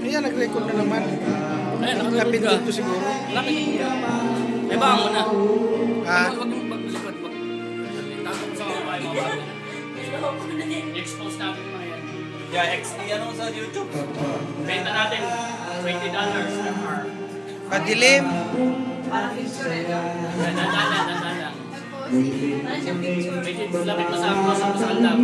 Ayan, nag-record na naman. Lapit dito siguro. Lapit dito. Eh, baka mo na. Ha? Huwag yung paglikod. Tago mo sa mga bago. I-expose natin mga yan. Yeah, XD ano sa YouTube. Benta natin $20 per hour. Padilim. Parang picture eh. Dandalang. Parang siyang picture. Lapit mo sa lab.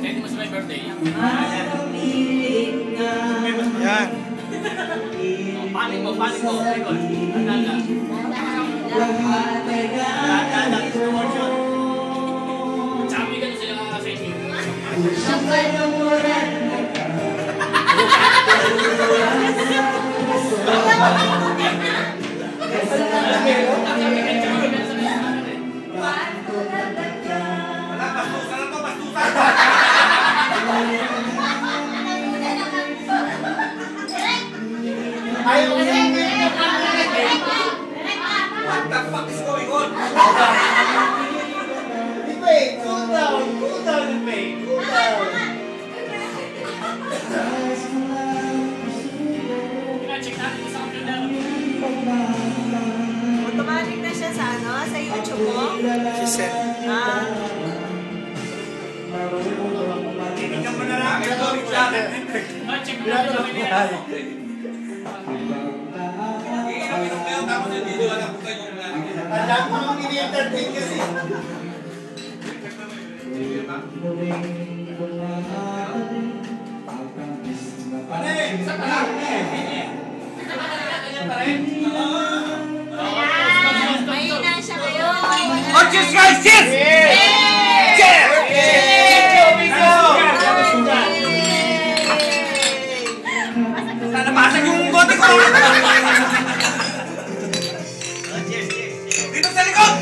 Pwede mo sa my birthday. Yan. Panik mo. Dandala. Chami ka na sila sa inyo. What the fuck is going on? Cool down, cool down. Check natin sa computer. Automatic na siya sa sa YouTube mo? Si Sen. Hindi ka pa na ito. Check natin. Ang dami mo nang ini-entertain kasi. Mahina siya ngayon. Oh, cheers guys! Cheers! Cheers! Sana basag yung bote ko! Dito sa likod!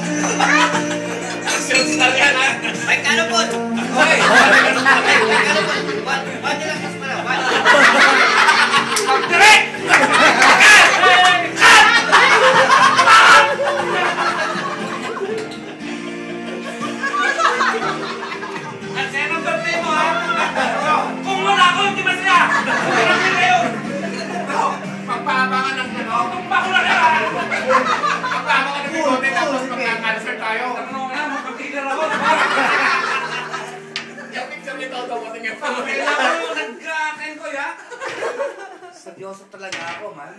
Sales na yan ha! May kanopon! Hoy! May kanopon! Bati lang kasi pala! Direct! At sa'yo ng birthday mo ha! Kung wala ako, hindi masaya! Marami kayo! Magpaabangan ng gano'n! Tumpa ko na kayo ha! Magpaabangan ng bigote tapos magkakanswer tayo! Ano nga, magpag-trigger ako! Yung picture nito, dumating yung kailangan mo nag-kain ko ya! Seryoso talaga ako man!